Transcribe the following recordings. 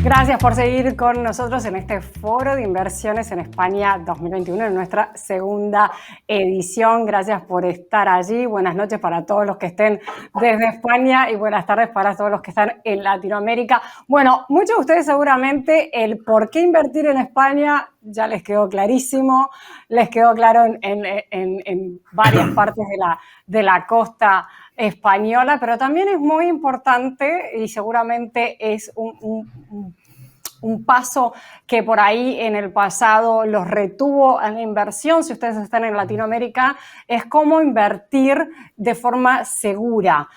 Gracias por seguir con nosotros en este Foro de Inversiones en España 2021, en nuestra segunda edición. Gracias por estar allí. Buenas noches para todos los que estén desde España y buenas tardes para todos los que están en Latinoamérica. Bueno, muchos de ustedes seguramente el por qué invertir en España ya les quedó clarísimo, les quedó claro en varias partes de la costa española, pero también es muy importante y seguramente es un paso que por ahí en el pasado los retuvo en la inversión, si ustedes están en Latinoamérica, es cómo invertir de forma segura,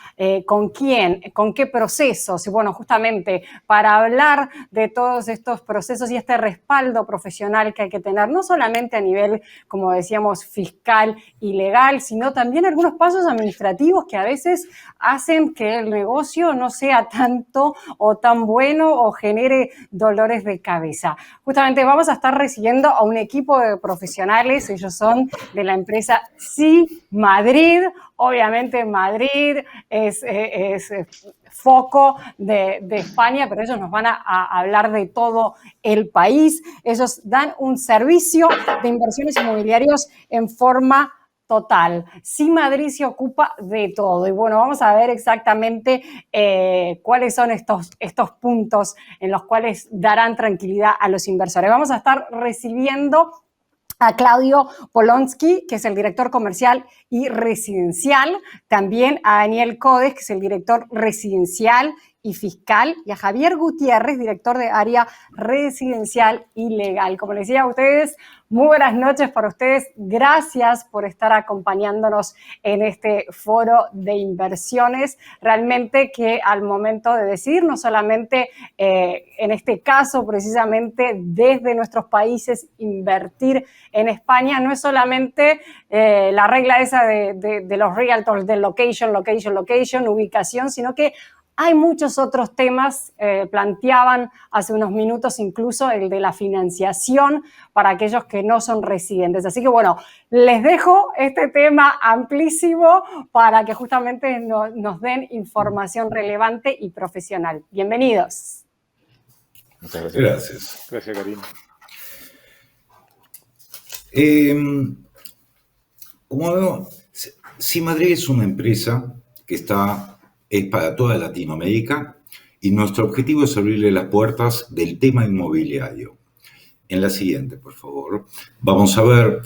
con quién, con qué procesos. Y bueno, justamente para hablar de todos estos procesos y este respaldo profesional que hay que tener, no solamente a nivel, como decíamos, fiscal y legal, sino también algunos pasos administrativos que a veces hacen que el negocio no sea tanto o tan bueno o genere dolores de cabeza. Justamente vamos a estar recibiendo a un equipo de profesionales, ellos son de la empresa Sí Madrid. Obviamente Madrid es foco de España, pero ellos nos van a hablar de todo el país. Ellos dan un servicio de inversiones inmobiliarias en forma total. Sí, Madrid se ocupa de todo. Y bueno, vamos a ver exactamente cuáles son estos puntos en los cuales darán tranquilidad a los inversores. Vamos a estar recibiendo a Claudio Polonsky, que es el director comercial y residencial, también a Daniel Codes, que es el director residencial y fiscal, y a Javier Gutiérrez, director de área residencial y legal. Como les decía a ustedes, muy buenas noches para ustedes. Gracias por estar acompañándonos en este foro de inversiones. Realmente que al momento de decidir, no solamente en este caso, precisamente desde nuestros países, invertir en España, no es solamente la regla esa de los realtors, de location, ubicación, sino que hay muchos otros temas, planteaban hace unos minutos incluso el de la financiación para aquellos que no son residentes. Así que bueno, les dejo este tema amplísimo para que justamente nos den información relevante y profesional. Bienvenidos. Muchas gracias. Gracias, Karina. Como vemos, Sí Madrid es una empresa que es para toda Latinoamérica y nuestro objetivo es abrirle las puertas del tema inmobiliario. En la siguiente, por favor. Vamos a ver.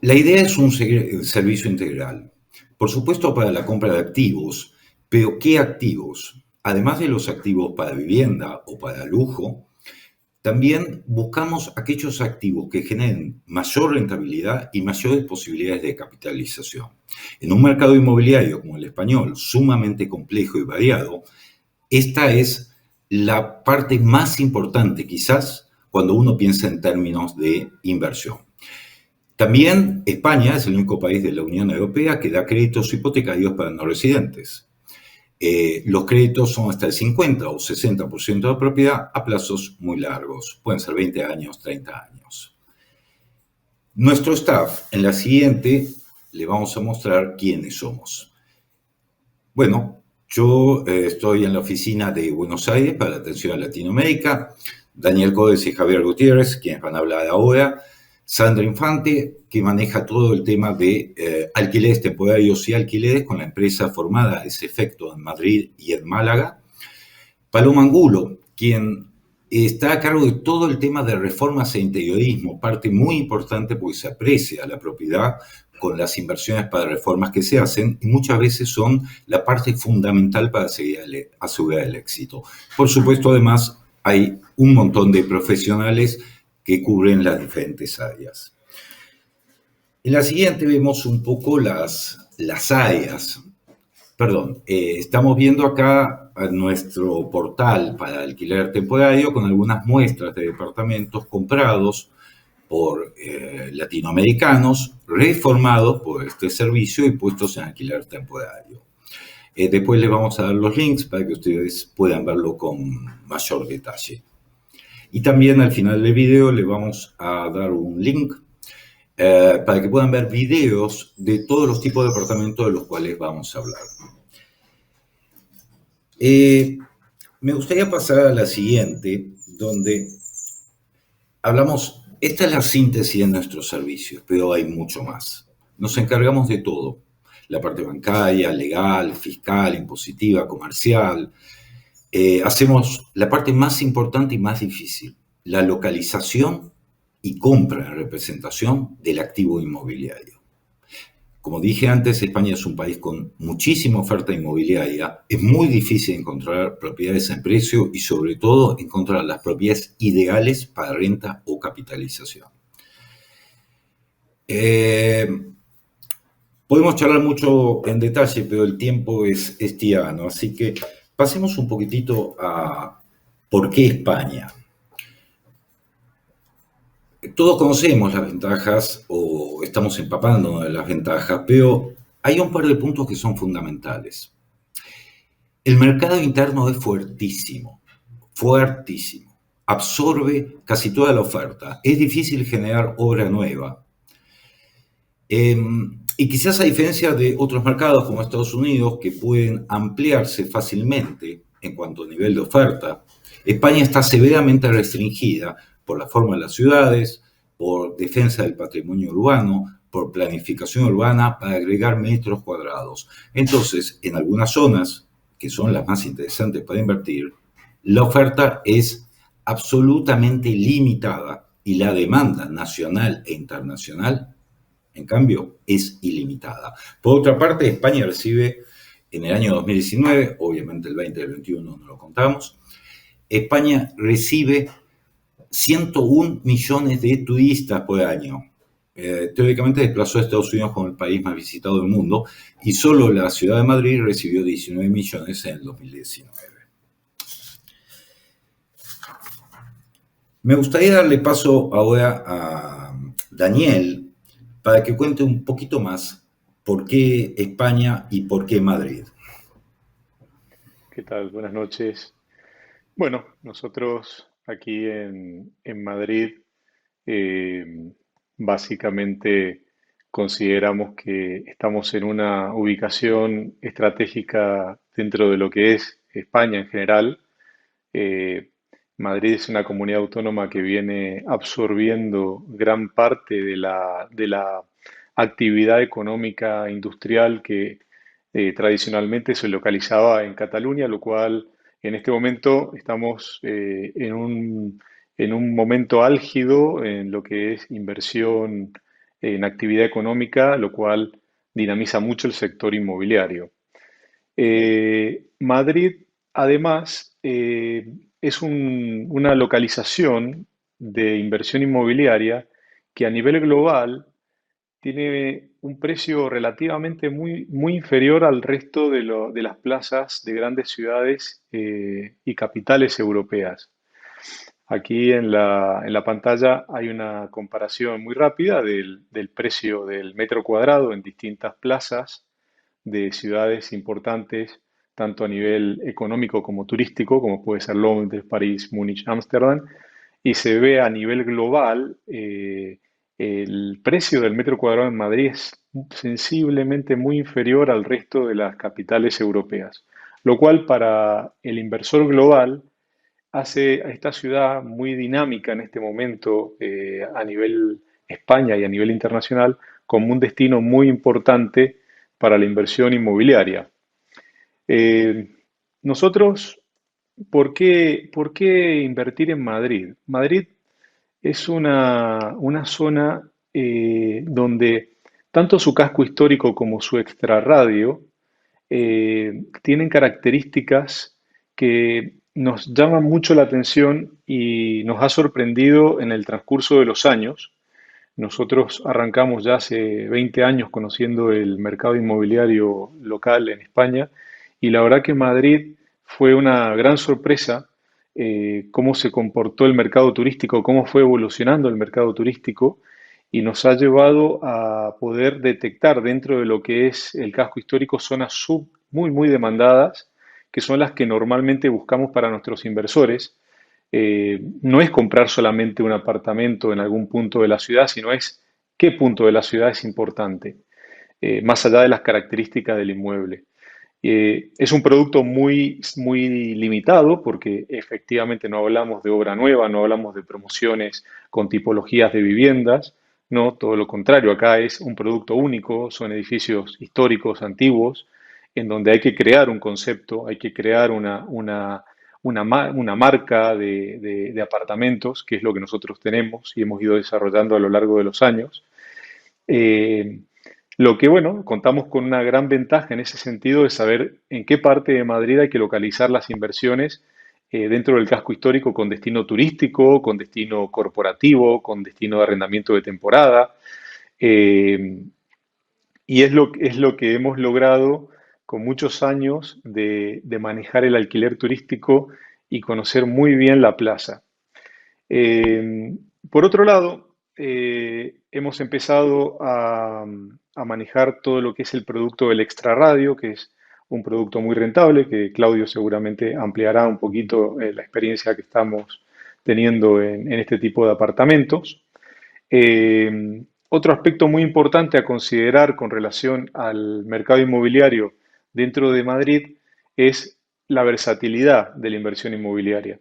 La idea es un servicio integral. Por supuesto, para la compra de activos, pero ¿qué activos? Además de los activos para vivienda o para lujo, también buscamos aquellos activos que generen mayor rentabilidad y mayores posibilidades de capitalización. En un mercado inmobiliario como el español, sumamente complejo y variado, esta es la parte más importante quizás cuando uno piensa en términos de inversión. También España es el único país de la Unión Europea que da créditos hipotecarios para no residentes. Los créditos son hasta el 50 o 60% de propiedad a plazos muy largos. Pueden ser 20 años, 30 años. Nuestro staff, en la siguiente, le vamos a mostrar quiénes somos. Bueno, yo estoy en la oficina de Buenos Aires para la atención a Latinoamérica. Daniel Codes y Javier Gutiérrez, quienes van a hablar ahora. Sandra Infante, que maneja todo el tema de alquileres temporarios y alquileres con la empresa formada a ese efecto en Madrid y en Málaga. Paloma Angulo, quien está a cargo de todo el tema de reformas e interiorismo, parte muy importante porque se aprecia la propiedad con las inversiones para reformas que se hacen y muchas veces son la parte fundamental para asegurar el éxito. Por supuesto, además, hay un montón de profesionales que cubren las diferentes áreas. En la siguiente vemos un poco las áreas. Perdón, estamos viendo acá a nuestro portal para alquiler temporario con algunas muestras de departamentos comprados por latinoamericanos, reformados por este servicio y puestos en alquiler temporario. Después les vamos a dar los links para que ustedes puedan verlo con mayor detalle. Y también al final del video le vamos a dar un link para que puedan ver videos de todos los tipos de departamentos de los cuales vamos a hablar. Eh, Me gustaría pasar a la siguiente, donde hablamos, esta es la síntesis de nuestros servicios, pero hay mucho más. Nos encargamos de todo, la parte bancaria, legal, fiscal, impositiva, comercial. Hacemos la parte más importante y más difícil, la localización y compra en representación del activo inmobiliario. Como dije antes, España es un país con muchísima oferta inmobiliaria. Es muy difícil encontrar propiedades en precio y sobre todo encontrar las propiedades ideales para renta o capitalización. Podemos charlar mucho en detalle, pero el tiempo es tirano, así que pasemos un poquitito a por qué España. Todos conocemos las ventajas o estamos empapándonos de las ventajas, pero hay un par de puntos que son fundamentales. El mercado interno es fuertísimo, fuertísimo. Absorbe casi toda la oferta. Es difícil generar obra nueva. Y quizás a diferencia de otros mercados como Estados Unidos, que pueden ampliarse fácilmente en cuanto a nivel de oferta, España está severamente restringida por la forma de las ciudades, por defensa del patrimonio urbano, por planificación urbana para agregar metros cuadrados. Entonces, en algunas zonas, que son las más interesantes para invertir, la oferta es absolutamente limitada y la demanda nacional e internacional, en cambio, es ilimitada. Por otra parte, España recibe en el año 2019, obviamente el 20 y el 21 no lo contamos, España recibe 101 millones de turistas por año. Teóricamente desplazó a Estados Unidos como el país más visitado del mundo y solo la ciudad de Madrid recibió 19 millones en el 2019. Me gustaría darle paso ahora a Daniel para que cuente un poquito más por qué España y por qué Madrid. ¿Qué tal? Buenas noches. Bueno, nosotros aquí en Madrid básicamente consideramos que estamos en una ubicación estratégica dentro de lo que es España en general. Eh, Madrid es una comunidad autónoma que viene absorbiendo gran parte de la actividad económica industrial que tradicionalmente se localizaba en Cataluña, lo cual en este momento estamos en un momento álgido en lo que es inversión en actividad económica, lo cual dinamiza mucho el sector inmobiliario. Madrid, además, es una localización de inversión inmobiliaria que a nivel global tiene un precio relativamente muy inferior al resto de las plazas de grandes ciudades y capitales europeas. Aquí en la pantalla hay una comparación muy rápida del precio del metro cuadrado en distintas plazas de ciudades importantes, tanto a nivel económico como turístico, como puede ser Londres, París, Múnich, Ámsterdam, y se ve a nivel global el precio del metro cuadrado en Madrid es sensiblemente muy inferior al resto de las capitales europeas, lo cual para el inversor global hace a esta ciudad muy dinámica en este momento a nivel España y a nivel internacional como un destino muy importante para la inversión inmobiliaria. Eh, nosotros, ¿por qué invertir en Madrid? Madrid es una zona donde tanto su casco histórico como su extrarradio tienen características que nos llaman mucho la atención y nos ha sorprendido en el transcurso de los años. Nosotros arrancamos ya hace 20 años conociendo el mercado inmobiliario local en España y la verdad que Madrid fue una gran sorpresa cómo se comportó el mercado turístico, cómo fue evolucionando el mercado turístico y nos ha llevado a poder detectar dentro de lo que es el casco histórico zonas muy demandadas, que son las que normalmente buscamos para nuestros inversores. No es comprar solamente un apartamento en algún punto de la ciudad, sino es qué punto de la ciudad es importante, más allá de las características del inmueble. Es un producto muy, muy limitado porque efectivamente no hablamos de obra nueva, no hablamos de promociones con tipologías de viviendas, no, todo lo contrario, acá es un producto único, son edificios históricos, antiguos, en donde hay que crear un concepto, hay que crear una marca de apartamentos, que es lo que nosotros tenemos y hemos ido desarrollando a lo largo de los años. Eh, lo que, bueno, contamos con una gran ventaja en ese sentido de saber en qué parte de Madrid hay que localizar las inversiones dentro del casco histórico con destino turístico, con destino corporativo, con destino de arrendamiento de temporada. Eh, y es lo que hemos logrado con muchos años de manejar el alquiler turístico y conocer muy bien la plaza. Eh, por otro lado, hemos empezado a manejar todo lo que es el producto del extrarradio, que es un producto muy rentable, que Claudio seguramente ampliará un poquito la experiencia que estamos teniendo en este tipo de apartamentos. Otro aspecto muy importante a considerar con relación al mercado inmobiliario dentro de Madrid es la versatilidad de la inversión inmobiliaria.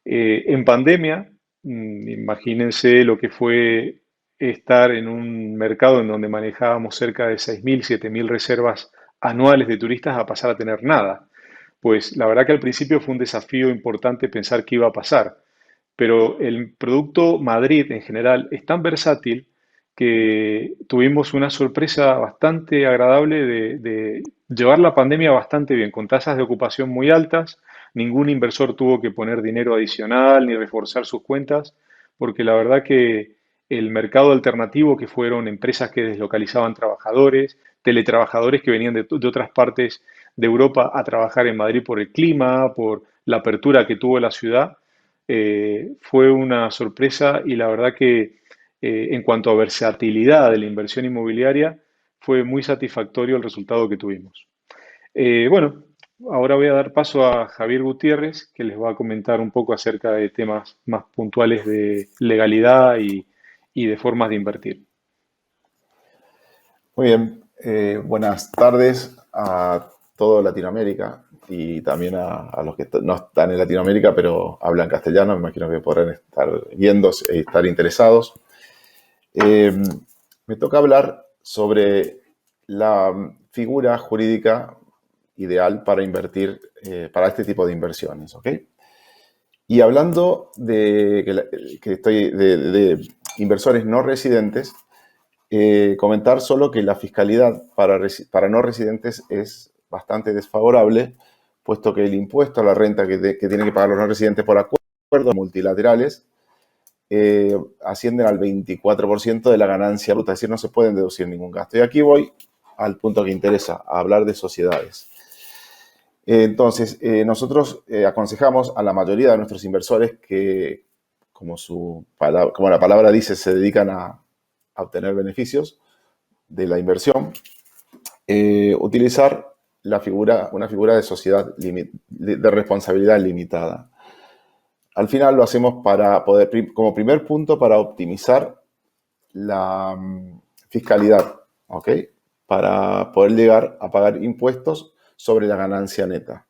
En pandemia, imagínense lo que fue estar en un mercado en donde manejábamos cerca de 6.000, 7.000 reservas anuales de turistas a pasar a tener nada. Pues la verdad que al principio fue un desafío importante pensar qué iba a pasar, pero el producto Madrid en general es tan versátil que tuvimos una sorpresa bastante agradable de llevar la pandemia bastante bien, con tasas de ocupación muy altas. Ningún inversor tuvo que poner dinero adicional ni reforzar sus cuentas, porque la verdad que el mercado alternativo, que fueron empresas que deslocalizaban trabajadores, teletrabajadores que venían de otras partes de Europa a trabajar en Madrid por el clima, por la apertura que tuvo la ciudad, fue una sorpresa y la verdad que en cuanto a versatilidad de la inversión inmobiliaria, fue muy satisfactorio el resultado que tuvimos. Bueno, ahora voy a dar paso a Javier Gutiérrez, que les va a comentar un poco acerca de temas más puntuales de legalidad y de formas de invertir. Muy bien, buenas tardes a toda Latinoamérica y también a los que no están en Latinoamérica pero hablan castellano, me imagino que podrán estar viendo y estar interesados. Me toca hablar sobre la figura jurídica ideal para invertir, para este tipo de inversiones, ¿ok? Y hablando de inversores no residentes, comentar solo que la fiscalidad para no residentes es bastante desfavorable, puesto que el impuesto a la renta que tienen que pagar los no residentes por acuerdos multilaterales ascienden al 24% de la ganancia bruta, es decir, no se pueden deducir ningún gasto. Y aquí voy al punto que interesa, a hablar de sociedades. Entonces, nosotros aconsejamos a la mayoría de nuestros inversores que, como la palabra dice, se dedican a obtener beneficios de la inversión, utilizar una figura de sociedad de responsabilidad limitada. Al final lo hacemos como primer punto para optimizar la fiscalidad, ¿ok? Para poder llegar a pagar impuestos sobre la ganancia neta.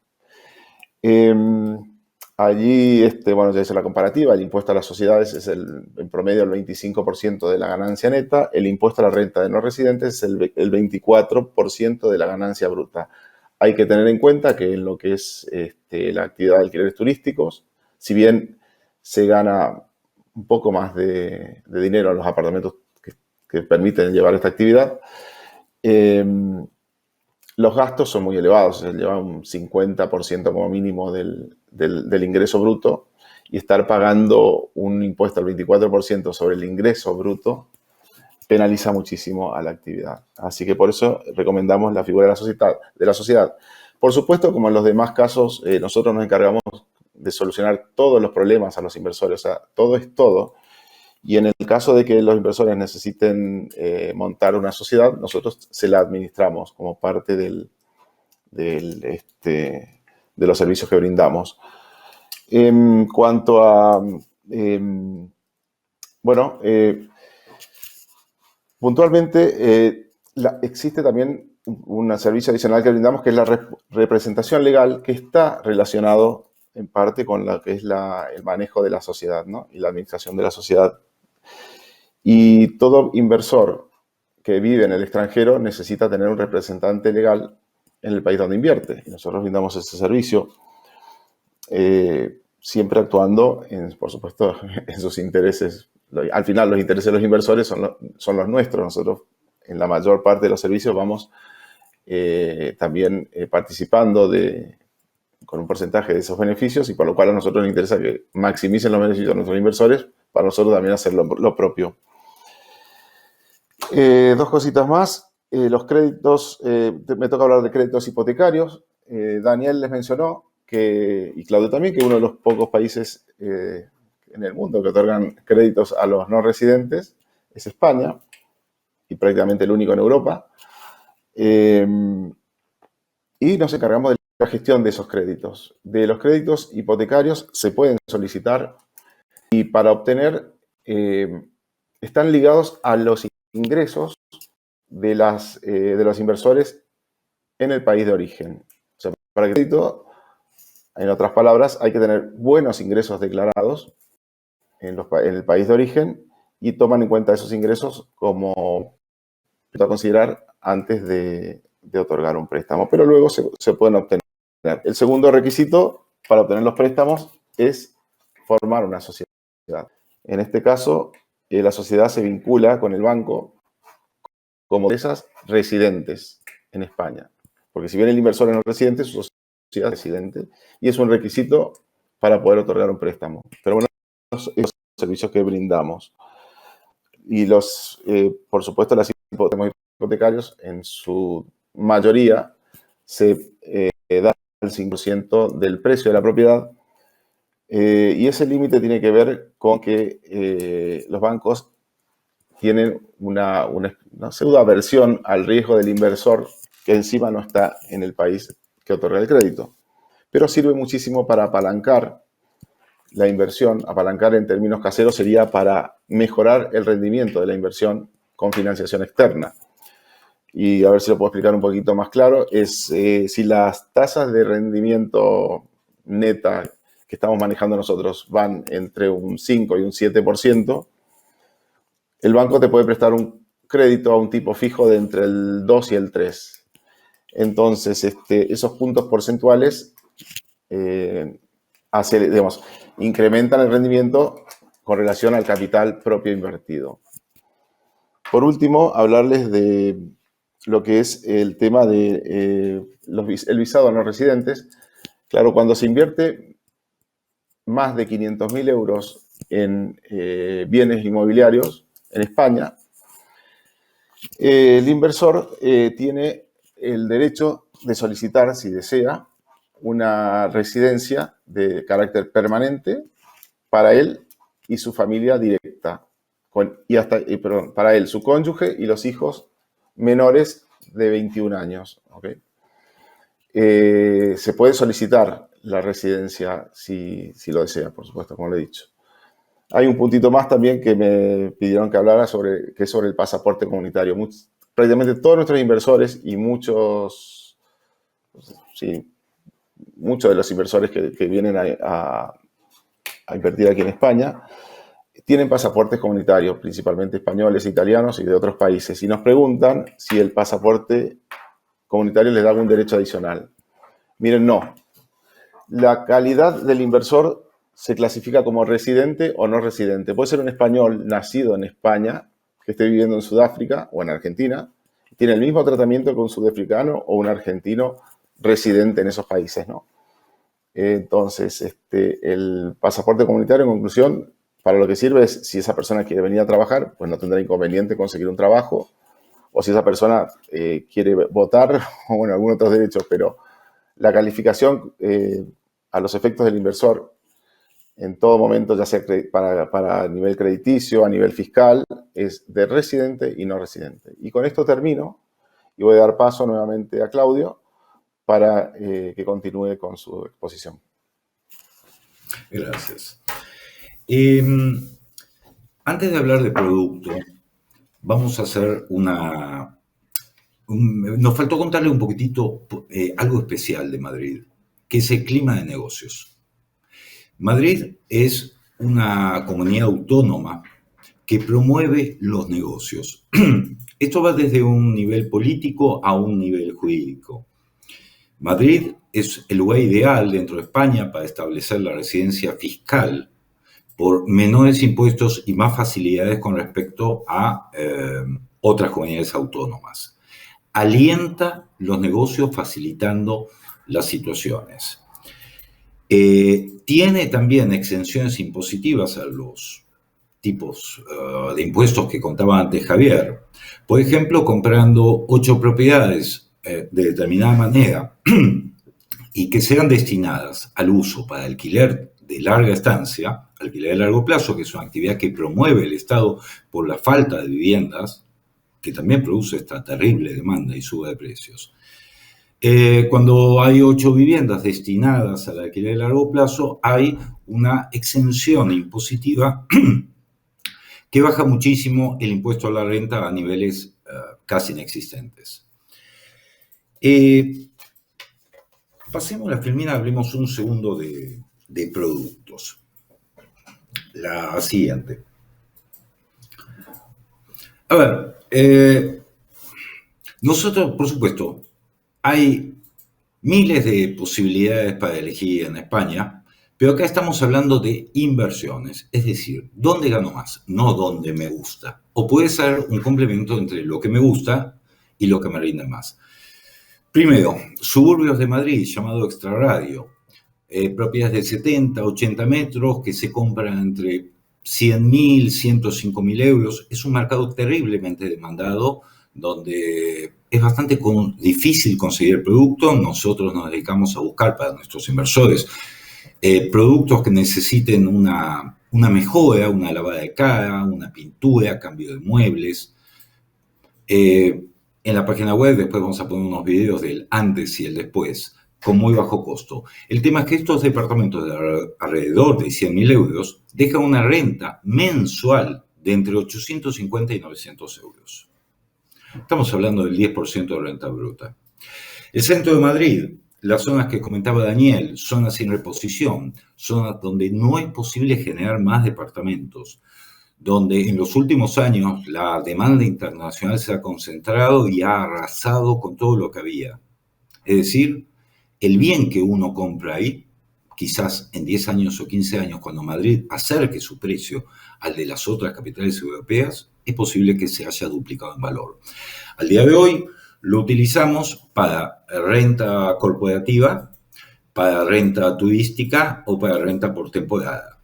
Allí, bueno, ya hice la comparativa, el impuesto a las sociedades es en promedio el 25% de la ganancia neta, el impuesto a la renta de no residentes es el 24% de la ganancia bruta. Hay que tener en cuenta que en lo que es la actividad de alquileres turísticos, si bien se gana un poco más de dinero en los apartamentos que permiten llevar esta actividad, los gastos son muy elevados, se lleva un 50% como mínimo del ingreso bruto, y estar pagando un impuesto al 24% sobre el ingreso bruto penaliza muchísimo a la actividad. Así que por eso recomendamos la figura de la sociedad. Por supuesto, como en los demás casos, nosotros nos encargamos de solucionar todos los problemas a los inversores, o sea, todo es todo. Y en el caso de que los inversores necesiten montar una sociedad, nosotros se la administramos como parte de los servicios que brindamos. En cuanto a, puntualmente, existe también un servicio adicional que brindamos, que es la representación legal, que está relacionado en parte con lo que es el manejo de la sociedad, ¿no? Y la administración de la sociedad. Y todo inversor que vive en el extranjero necesita tener un representante legal en el país donde invierte. Y nosotros brindamos ese servicio, siempre actuando, por supuesto, en sus intereses. Al final, los intereses de los inversores son los nuestros. Nosotros, en la mayor parte de los servicios, vamos también participando con un porcentaje de esos beneficios, y por lo cual a nosotros nos interesa que maximicen los beneficios de nuestros inversores, para nosotros también hacer lo propio. Dos cositas más. Los créditos, me toca hablar de créditos hipotecarios. Daniel les mencionó, y Claudio también, que uno de los pocos países en el mundo que otorgan créditos a los no residentes es España, y prácticamente el único en Europa. Y nos encargamos de la gestión de esos créditos. De los créditos hipotecarios se pueden solicitar, y para obtener, están ligados a los ingresos de los inversores en el país de origen. O sea, para el crédito, en otras palabras, hay que tener buenos ingresos declarados en el país de origen, y toman en cuenta esos ingresos como a considerar antes de otorgar un préstamo, pero luego se pueden obtener. El segundo requisito para obtener los préstamos es formar una sociedad. En este caso, la sociedad se vincula con el banco como empresas residentes en España, porque si bien el inversor es no residente, su sociedad es residente, y es un requisito para poder otorgar un préstamo. Pero bueno, esos son los servicios que brindamos. Y por supuesto, las hipotecarios, en su mayoría, se da el 5% del precio de la propiedad, y ese límite tiene que ver con que los bancos tienen una pseudo aversión al riesgo del inversor que encima no está en el país que otorga el crédito. Pero sirve muchísimo para apalancar la inversión. Apalancar en términos caseros sería para mejorar el rendimiento de la inversión con financiación externa. Y a ver si lo puedo explicar un poquito más claro, es si las tasas de rendimiento neta que estamos manejando nosotros van entre un 5 y un 7%, el banco te puede prestar un crédito a un tipo fijo de entre el 2 y el 3. Entonces, esos puntos porcentuales incrementan el rendimiento con relación al capital propio invertido. Por último, hablarles de lo que es el tema de el visado a no residentes. Claro, cuando se invierte más de 500.000 euros en bienes inmobiliarios en España, el inversor tiene el derecho de solicitar, si desea, una residencia de carácter permanente para él y su familia directa, para él, su cónyuge y los hijos menores de 21 años. ¿Okay? Se puede solicitar la residencia si lo desea, por supuesto, como le he dicho. Hay un puntito más también que me pidieron que hablara que es sobre el pasaporte comunitario. Prácticamente todos nuestros inversores y muchos de los inversores que vienen a invertir aquí en España tienen pasaportes comunitarios, principalmente españoles, italianos y de otros países, y nos preguntan si el pasaporte comunitario les da algún derecho adicional. Miren, no. La calidad del inversor se clasifica como residente o no residente. Puede ser un español nacido en España que esté viviendo en Sudáfrica o en Argentina, tiene el mismo tratamiento que un sudafricano o un argentino residente en esos países, ¿no? Entonces, el pasaporte comunitario, en conclusión, para lo que sirve es si esa persona quiere venir a trabajar, pues no tendrá inconveniente conseguir un trabajo, o si esa persona quiere votar, o bueno, algunos otros derechos, pero la calificación a los efectos del inversor en todo momento, ya sea para nivel crediticio, a nivel fiscal, es de residente y no residente. Y con esto termino y voy a dar paso nuevamente a Claudio para que continúe con su exposición. Gracias. Antes de hablar de producto, vamos a hacer nos faltó contarle un poquitito algo especial de Madrid, que es el clima de negocios. Madrid es una comunidad autónoma que promueve los negocios. Esto va desde un nivel político a un nivel jurídico. Madrid es el lugar ideal dentro de España para establecer la residencia fiscal por menores impuestos y más facilidades con respecto a otras comunidades autónomas. Alienta los negocios facilitando las situaciones. Tiene también exenciones impositivas a los tipos de impuestos que contaba antes Javier. Por ejemplo, comprando 8 propiedades de determinada manera y que sean destinadas al uso para alquiler de larga estancia, alquiler de largo plazo, que es una actividad que promueve el Estado por la falta de viviendas, que también produce esta terrible demanda y suba de precios. Cuando hay 8 viviendas destinadas al alquiler de largo plazo, hay una exención impositiva que baja muchísimo el impuesto a la renta a niveles casi inexistentes. Pasemos a la filmina, hablemos un segundo de productos. La siguiente. A ver, nosotros, por supuesto, hay miles de posibilidades para elegir en España, pero acá estamos hablando de inversiones, es decir, ¿dónde gano más? No dónde me gusta. O puede ser un complemento entre lo que me gusta y lo que me rinde más. Primero, suburbios de Madrid, llamado extrarradio. Propiedades de 70, 80 metros que se compran entre 100.000, 105.000 euros. Es un mercado terriblemente demandado, donde es bastante difícil conseguir el producto. Nosotros nos dedicamos a buscar para nuestros inversores productos que necesiten una mejora, una lavada de cara, una pintura, cambio de muebles. En la página web después vamos a poner unos videos del antes y el después, con muy bajo costo. El tema es que estos departamentos de alrededor de 100.000 euros dejan una renta mensual de entre 850 y 900 euros. Estamos hablando del 10% de renta bruta. El centro de Madrid, las zonas que comentaba Daniel, zonas sin reposición, zonas donde no es posible generar más departamentos, donde en los últimos años la demanda internacional se ha concentrado y ha arrasado con todo lo que había. Es decir, el bien que uno compra ahí, quizás en 10 años o 15 años, cuando Madrid acerque su precio al de las otras capitales europeas, es posible que se haya duplicado en valor. Al día de hoy lo utilizamos para renta corporativa, para renta turística o para renta por temporada.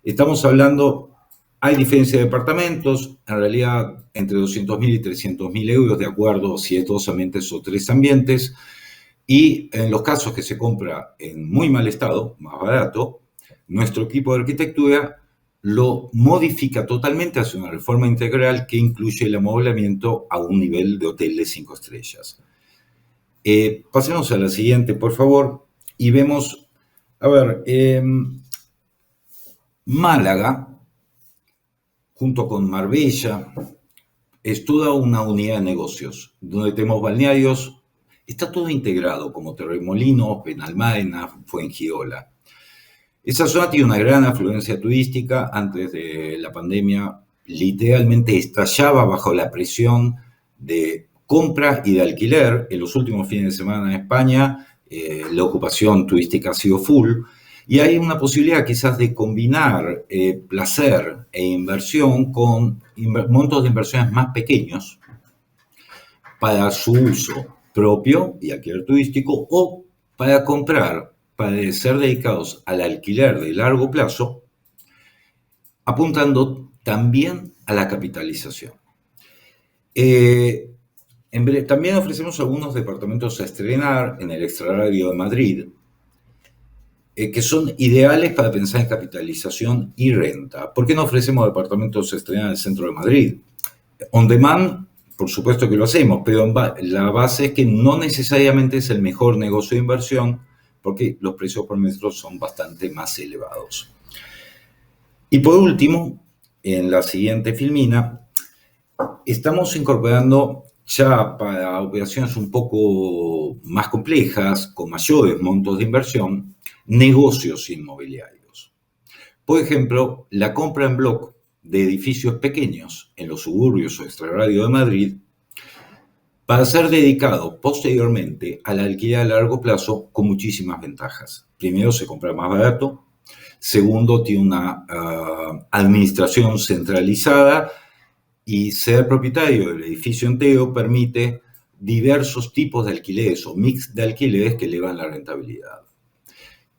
Estamos hablando, hay diferencia de departamentos, en realidad entre 200.000 y 300.000 euros, de acuerdo si es 2 ambientes o 3 ambientes. Y en los casos que se compra en muy mal estado, más barato, nuestro equipo de arquitectura lo modifica totalmente, hace una reforma integral que incluye el amoblamiento a un nivel de hotel de 5 estrellas. Pasemos a la siguiente, por favor, y vemos, a ver, Málaga, junto con Marbella, es toda una unidad de negocios, donde tenemos balnearios. Está todo integrado, como Torremolinos, Benalmádena, Fuengirola. Esa zona tiene una gran afluencia turística. Antes de la pandemia, literalmente estallaba bajo la presión de compra y de alquiler. En los últimos fines de semana en España, la ocupación turística ha sido full. Y hay una posibilidad quizás de combinar placer e inversión con montos de inversiones más pequeños para su uso propio y alquiler turístico, o para comprar, para ser dedicados al alquiler de largo plazo, apuntando también a la capitalización. También ofrecemos algunos departamentos a estrenar en el extrarradio de Madrid, que son ideales para pensar en capitalización y renta. ¿Por qué no ofrecemos departamentos a estrenar en el centro de Madrid? On demand, por supuesto que lo hacemos, pero la base es que no necesariamente es el mejor negocio de inversión, porque los precios por metro son bastante más elevados. Y por último, en la siguiente filmina, estamos incorporando Ya para operaciones un poco más complejas, con mayores montos de inversión, negocios inmobiliarios. Por ejemplo, la compra en bloc de edificios pequeños en los suburbios o extrarradio de Madrid para ser dedicado posteriormente al alquiler a largo plazo con muchísimas ventajas. Primero, se compra más barato. Segundo, tiene una administración centralizada, y ser propietario del edificio entero permite diversos tipos de alquileres o mix de alquileres que elevan la rentabilidad.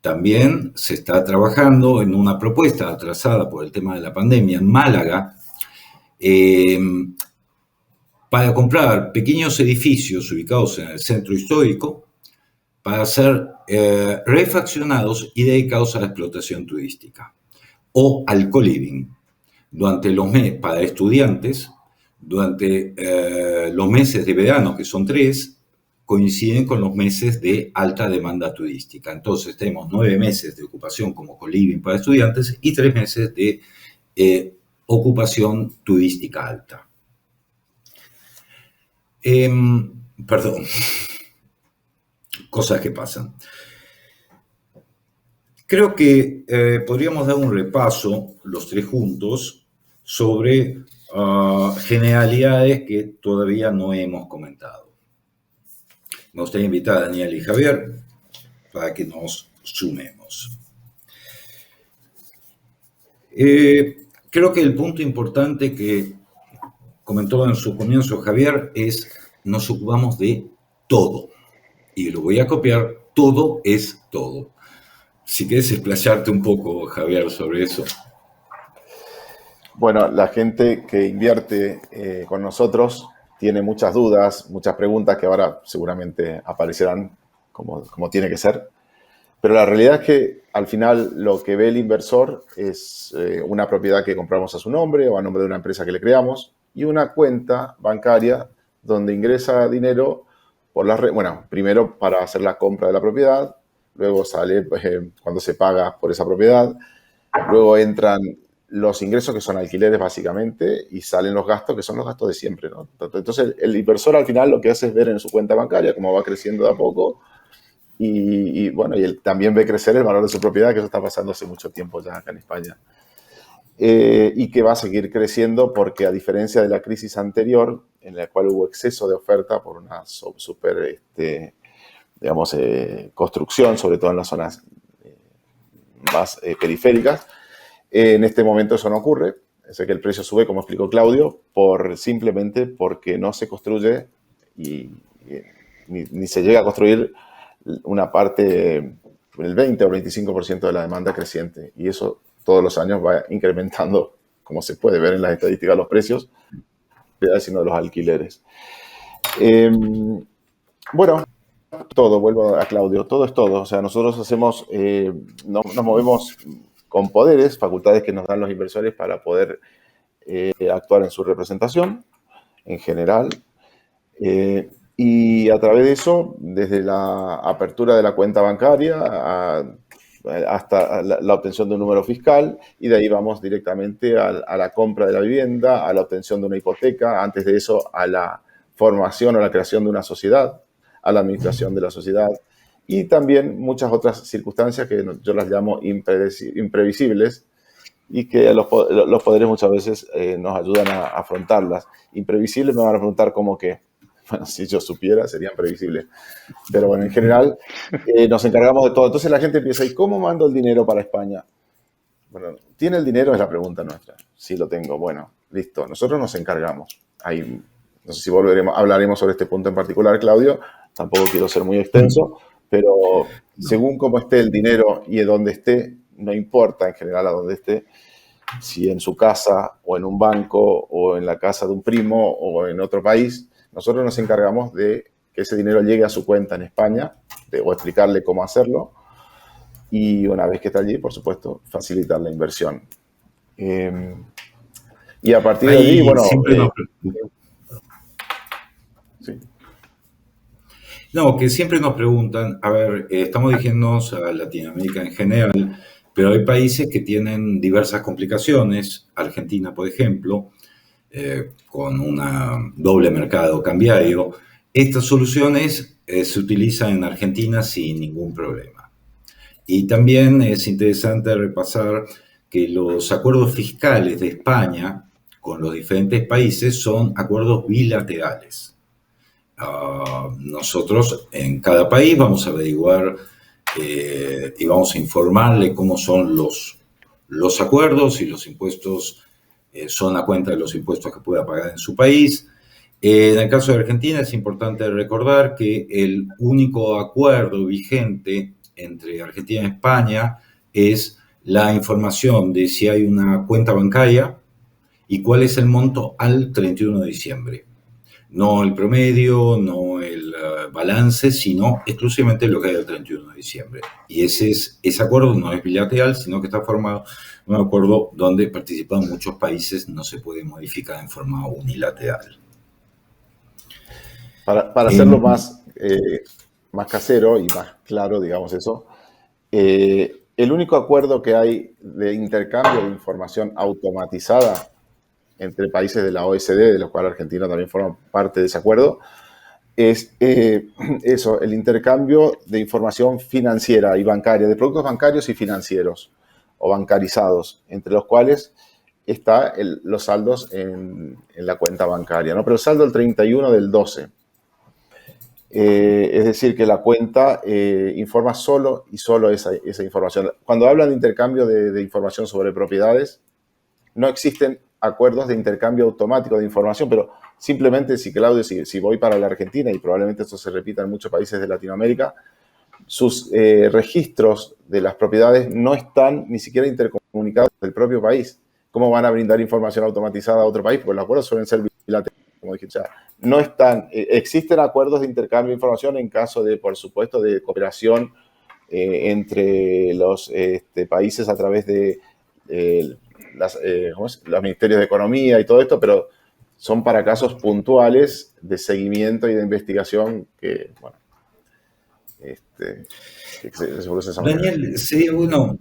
También se está trabajando en una propuesta atrasada por el tema de la pandemia en Málaga, para comprar pequeños edificios ubicados en el centro histórico para ser refaccionados y dedicados a la explotación turística o al co-living durante los meses para estudiantes. Durante los meses de verano, que son 3, coinciden con los meses de alta demanda turística. Entonces tenemos 9 meses de ocupación como co-living para estudiantes y 3 meses de ocupación turística alta. Perdón, cosas que pasan. Creo que podríamos dar un repaso, los 3 juntos, sobre generalidades que todavía no hemos comentado. Me gustaría invitar a Daniel y Javier para que nos sumemos. Creo que el punto importante que comentó en su comienzo Javier es: nos ocupamos de todo. Y lo voy a copiar: todo es todo. Si quieres explayarte un poco, Javier, sobre eso. Bueno, la gente que invierte con nosotros tiene muchas dudas, muchas preguntas que ahora seguramente aparecerán como tiene que ser. Pero la realidad es que al final lo que ve el inversor es una propiedad que compramos a su nombre o a nombre de una empresa que le creamos y una cuenta bancaria donde ingresa dinero primero para hacer la compra de la propiedad, luego sale cuando se paga por esa propiedad, luego entran los ingresos, que son alquileres básicamente, y salen los gastos, que son los gastos de siempre, ¿no? Entonces el inversor al final lo que hace es ver en su cuenta bancaria cómo va creciendo de a poco y él también ve crecer el valor de su propiedad, que eso está pasando hace mucho tiempo ya acá en España. Y que va a seguir creciendo porque, a diferencia de la crisis anterior, en la cual hubo exceso de oferta por una construcción, sobre todo en las zonas más periféricas, en este momento eso no ocurre. Es que el precio sube, como explicó Claudio, simplemente porque no se construye ni se llega a construir una parte, el 20 o 25% de la demanda creciente. Y eso todos los años va incrementando, como se puede ver en las estadísticas, los precios, sino de los alquileres. Vuelvo a Claudio, todo es todo. O sea, nosotros nos movemos con poderes, facultades que nos dan los inversores para poder actuar en su representación, en general. Y a través de eso, desde la apertura de la cuenta bancaria hasta la obtención de un número fiscal, y de ahí vamos directamente a la compra de la vivienda, a la obtención de una hipoteca, antes de eso a la formación o la creación de una sociedad, a la administración de la sociedad, y también muchas otras circunstancias que yo las llamo imprevisibles y que los poderes muchas veces nos ayudan a afrontarlas. Imprevisibles, me van a preguntar cómo que, bueno, si yo supiera serían previsibles, pero bueno, en general nos encargamos de todo. Entonces la gente piensa: ¿y cómo mando el dinero para España? Bueno, ¿tiene el dinero? Es la pregunta nuestra. Sí, lo tengo. Bueno, listo, nosotros nos encargamos. Ahí, no sé si hablaremos sobre este punto en particular, Claudio, tampoco quiero ser muy extenso, pero según cómo esté el dinero y de dónde esté, no importa en general a dónde esté, si en su casa o en un banco o en la casa de un primo o en otro país, nosotros nos encargamos de que ese dinero llegue a su cuenta en España o explicarle cómo hacerlo, y una vez que está allí, por supuesto, facilitar la inversión. Y a partir de allí, bueno... sí. No, que siempre nos preguntan, a ver, estamos dirigiéndonos a Latinoamérica en general, pero hay países que tienen diversas complicaciones, Argentina, por ejemplo, con un doble mercado cambiario. Estas soluciones se utilizan en Argentina sin ningún problema. Y también es interesante repasar que los acuerdos fiscales de España con los diferentes países son acuerdos bilaterales. Nosotros en cada país vamos a averiguar y vamos a informarle cómo son los acuerdos y los impuestos son a cuenta de los impuestos que pueda pagar en su país. En el caso de Argentina es importante recordar que el único acuerdo vigente entre Argentina y España es la información de si hay una cuenta bancaria y cuál es el monto al 31 de diciembre. No el promedio, no el balance, sino exclusivamente lo que hay al 31 de diciembre. Y ese acuerdo no es bilateral, sino que está formado en un acuerdo donde participan muchos países, no se puede modificar en forma unilateral. Para hacerlo más casero y más claro, digamos eso, el único acuerdo que hay de intercambio de información automatizada entre países de la OECD, de los cuales Argentina también forma parte de ese acuerdo, es el intercambio de información financiera y bancaria, de productos bancarios y financieros, o bancarizados, entre los cuales está los saldos en la cuenta bancaria, ¿no? Pero el saldo del 31 del 12. Es decir, que la cuenta informa solo esa información. Cuando hablan de intercambio de información sobre propiedades, no existen acuerdos de intercambio automático de información, pero simplemente, Claudio, si voy para la Argentina, y probablemente esto se repita en muchos países de Latinoamérica, sus registros de las propiedades no están ni siquiera intercomunicados del propio país. ¿Cómo van a brindar información automatizada a otro país? Porque los acuerdos suelen ser bilaterales, como dije ya. No están, existen acuerdos de intercambio de información en caso de, por supuesto, de cooperación entre los países a través de los ministerios de Economía y todo esto, pero son para casos puntuales de seguimiento y de investigación que, bueno, que se produce de esa manera. Daniel, sería bueno,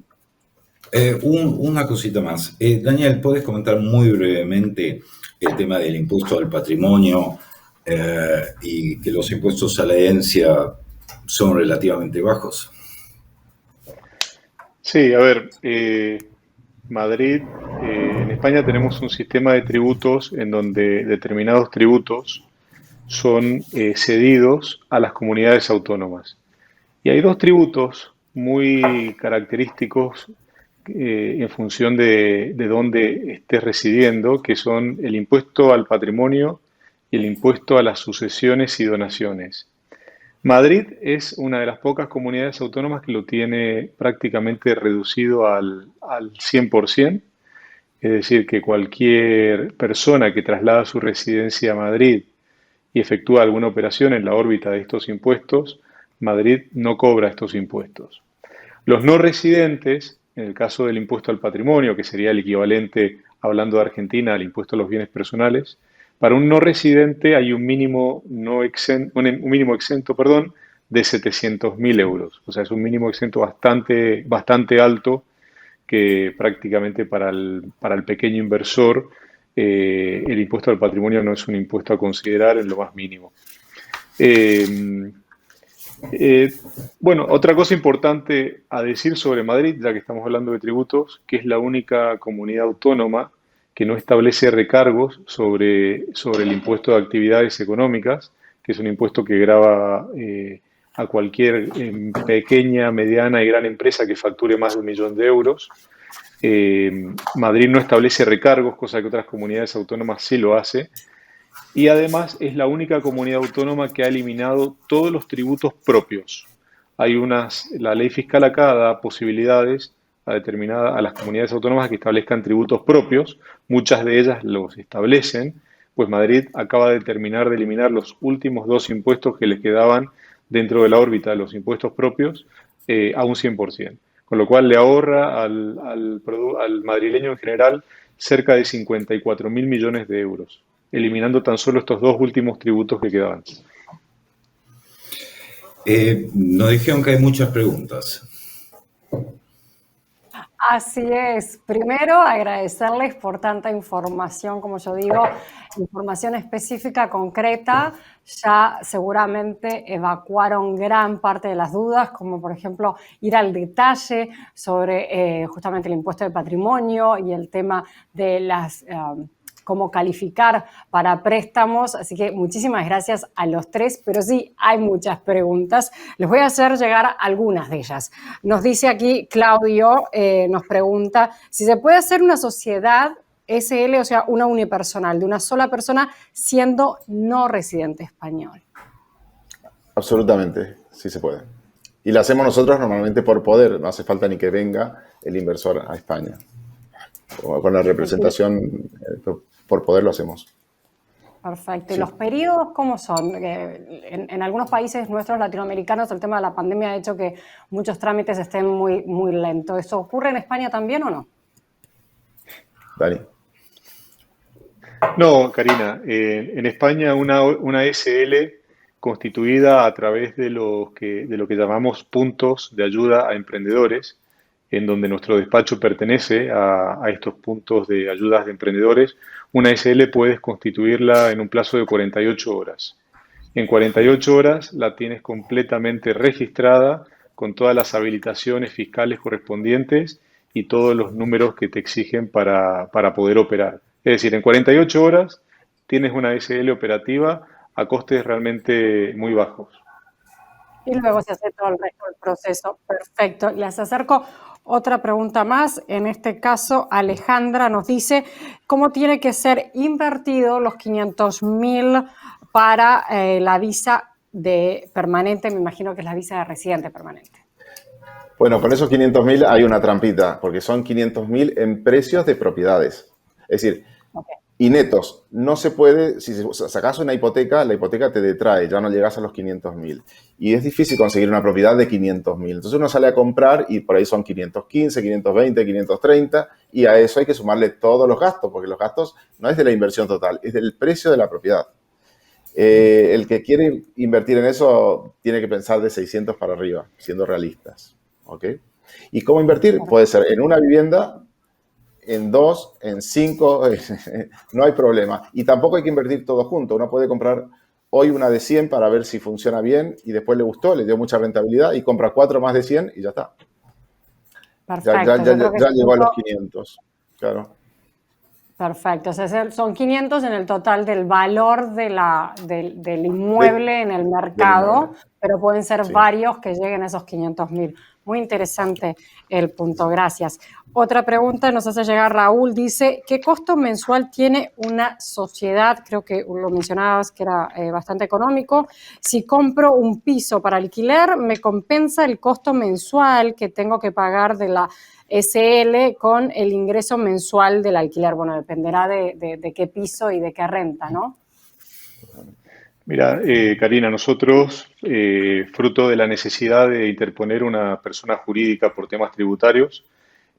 una cosita más. Daniel, ¿puedes comentar muy brevemente el tema del impuesto al patrimonio y que los impuestos a la herencia son relativamente bajos? Sí, a ver, Madrid, en España tenemos un sistema de tributos en donde determinados tributos son cedidos a las comunidades autónomas. Y hay dos tributos muy característicos en función de dónde estés residiendo, que son el impuesto al patrimonio y el impuesto a las sucesiones y donaciones. Madrid es una de las pocas comunidades autónomas que lo tiene prácticamente reducido al 100%, es decir, que cualquier persona que traslada su residencia a Madrid y efectúa alguna operación en la órbita de estos impuestos, Madrid no cobra estos impuestos. Los no residentes, en el caso del impuesto al patrimonio, que sería el equivalente, hablando de Argentina, al impuesto a los bienes personales, para un no residente hay un mínimo exento de 700.000 euros. O sea, es un mínimo exento bastante alto que prácticamente para el pequeño inversor el impuesto al patrimonio no es un impuesto a considerar en lo más mínimo. Bueno, otra cosa importante a decir sobre Madrid, ya que estamos hablando de tributos, que es la única comunidad autónoma que no establece recargos sobre el impuesto de actividades económicas, que es un impuesto que grava a cualquier pequeña, mediana y gran empresa que facture más de 1 millón de euros. Madrid no establece recargos, cosa que otras comunidades autónomas sí lo hace. Y además es la única comunidad autónoma que ha eliminado todos los tributos propios. La ley fiscal acá da posibilidades a las comunidades autónomas que establezcan tributos propios. Muchas de ellas los establecen, pues Madrid acaba de terminar de eliminar los últimos 2 impuestos que les quedaban dentro de la órbita de los impuestos propios a un 100%. Con lo cual le ahorra al madrileño en general cerca de 54.000 millones de euros, eliminando tan solo estos 2 últimos tributos que quedaban. Nos dijeron que hay muchas preguntas. Así es. Primero, agradecerles por tanta información, como yo digo, información específica, concreta. Ya seguramente evacuaron gran parte de las dudas, como por ejemplo ir al detalle sobre justamente el impuesto de patrimonio y el tema de las... cómo calificar para préstamos. Así que muchísimas gracias a los tres, pero sí, hay muchas preguntas. Les voy a hacer llegar algunas de ellas. Nos dice aquí Claudio, nos pregunta si se puede hacer una sociedad SL, o sea, una unipersonal de una sola persona siendo no residente español. Absolutamente, sí se puede. Y la hacemos nosotros normalmente por poder, no hace falta ni que venga el inversor a España. Con la representación por poder lo hacemos. Perfecto. ¿Y los periodos cómo son? En algunos países nuestros latinoamericanos el tema de la pandemia ha hecho que muchos trámites estén muy, muy lentos. ¿Eso ocurre en España también o no? Dani. No, Karina, en España una SL constituida a través de lo que llamamos puntos de ayuda a emprendedores, en donde nuestro despacho pertenece a estos puntos de ayudas de emprendedores, una SL puedes constituirla en un plazo de 48 horas. En 48 horas la tienes completamente registrada con todas las habilitaciones fiscales correspondientes y todos los números que te exigen para poder operar. Es decir, en 48 horas tienes una SL operativa a costes realmente muy bajos. Y luego se hace todo el resto del proceso. Perfecto. Les acerco otra pregunta más. En este caso, Alejandra nos dice cómo tiene que ser invertido los 500.000 para la visa de permanente. Me imagino que es la visa de residente permanente. Bueno, con esos 500.000 hay una trampita, porque son 500.000 en precios de propiedades. Es decir, y netos, no se puede, si sacas una hipoteca, la hipoteca te detrae, ya no llegas a los 500.000. Y es difícil conseguir una propiedad de 500.000. Entonces uno sale a comprar y por ahí son 515, 520, 530 y a eso hay que sumarle todos los gastos, porque los gastos no es de la inversión total, es del precio de la propiedad. El que quiere invertir en eso tiene que pensar de 600 para arriba, siendo realistas. ¿Ok? ¿Y cómo invertir? Puede ser en una vivienda, en 2, en 5, no hay problema. Y tampoco hay que invertir todo junto. Uno puede comprar hoy una de 100 para ver si funciona bien y después le gustó, le dio mucha rentabilidad y compra 4 más de 100 y ya está. Perfecto. Ya llegó a los 500, claro. Perfecto. O sea, son 500 en el total del valor del inmueble en el mercado, pero pueden ser varios que lleguen a esos 500.000. Muy interesante el punto, gracias. Otra pregunta nos hace llegar Raúl, dice, ¿qué costo mensual tiene una sociedad? Creo que lo mencionabas que era bastante económico. Si compro un piso para alquiler, ¿me compensa el costo mensual que tengo que pagar de la SL con el ingreso mensual del alquiler? Bueno, dependerá de qué piso y de qué renta, ¿no? Mira, Karina, nosotros, fruto de la necesidad de interponer una persona jurídica por temas tributarios,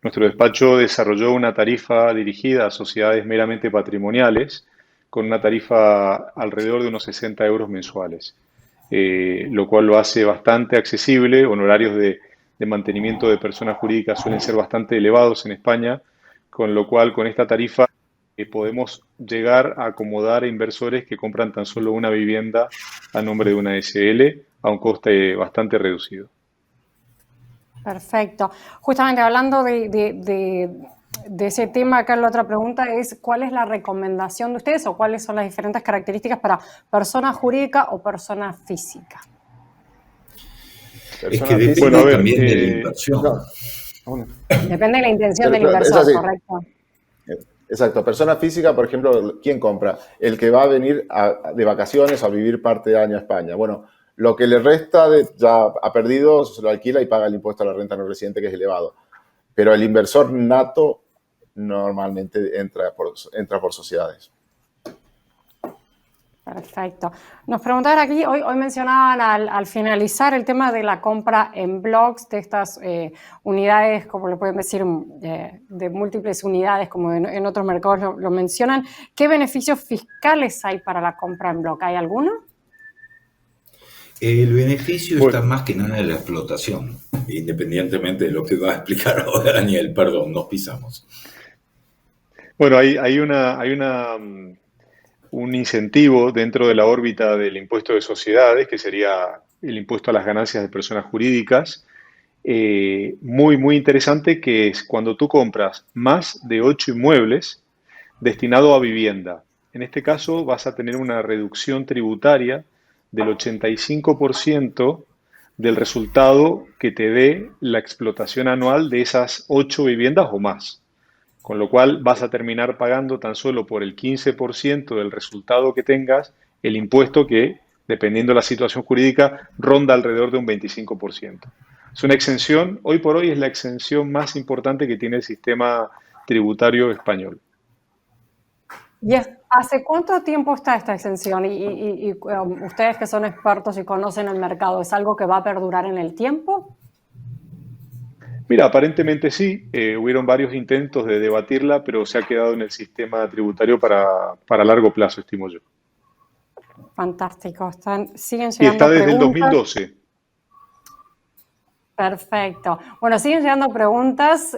nuestro despacho desarrolló una tarifa dirigida a sociedades meramente patrimoniales con una tarifa alrededor de unos 60 euros mensuales, lo cual lo hace bastante accesible. Honorarios de mantenimiento de personas jurídicas suelen ser bastante elevados en España, con lo cual con esta tarifa podemos llegar a acomodar a inversores que compran tan solo una vivienda a nombre de una SL a un coste bastante reducido. Perfecto. Justamente hablando de ese tema, acá la otra pregunta es ¿cuál es la recomendación de ustedes o cuáles son las diferentes características para persona jurídica o persona física? Es que depende también de la inversión. Depende de la intención del inversor, correcto. Exacto. Persona física, por ejemplo, ¿quién compra? El que va a venir de vacaciones o a vivir parte de año a España. Bueno, lo que le resta ya ha perdido, se lo alquila y paga el impuesto a la renta no residente, que es elevado. Pero el inversor nato normalmente entra por sociedades. Perfecto. Nos preguntaban aquí, hoy mencionaban al finalizar el tema de la compra en blogs de estas unidades, como lo pueden decir, de múltiples unidades, como en otros mercados lo mencionan. ¿Qué beneficios fiscales hay para la compra en blog? ¿Hay alguno? El beneficio Bueno, está más que nada en la explotación, independientemente de lo que va a explicar ahora Daniel. Perdón, nos pisamos. bueno, un incentivo dentro de la órbita del impuesto de sociedades, que sería el impuesto a las ganancias de personas jurídicas, muy, muy interesante, que es cuando tú compras más de 8 inmuebles destinados a vivienda. En este caso vas a tener una reducción tributaria del 85% del resultado que te dé la explotación anual de esas 8 viviendas o más. Con lo cual vas a terminar pagando tan solo por el 15% del resultado que tengas el impuesto que, dependiendo de la situación jurídica, ronda alrededor de un 25%. Es una exención, hoy por hoy es la exención más importante que tiene el sistema tributario español. ¿Y hace cuánto tiempo está esta exención? Ustedes que son expertos y conocen el mercado, ¿es algo que va a perdurar en el tiempo? Mira, aparentemente sí, hubieron varios intentos de debatirla, pero se ha quedado en el sistema tributario para largo plazo, estimo yo. Fantástico. Siguen Y está llegando desde el preguntas. 2012. Perfecto. Bueno, siguen llegando preguntas.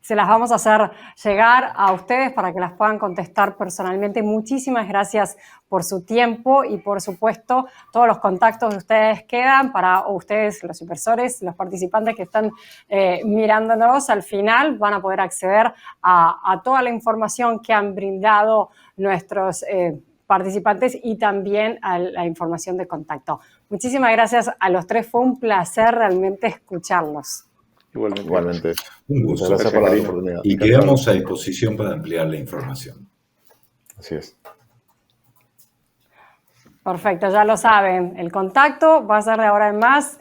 Se las vamos a hacer llegar a ustedes para que las puedan contestar personalmente. Muchísimas gracias por su tiempo y, por supuesto, todos los contactos de ustedes quedan para ustedes, los inversores, los participantes que están mirándonos. Al final van a poder acceder a toda la información que han brindado nuestros participantes y también a la información de contacto. Muchísimas gracias a los tres. Fue un placer realmente escucharlos. Igualmente. Igualmente. Un Muchas gusto. gracias por la oportunidad. Y Encantado. quedamos a disposición para ampliar la información. Así es. Perfecto, ya lo saben. El contacto va a ser de ahora en más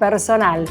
personal.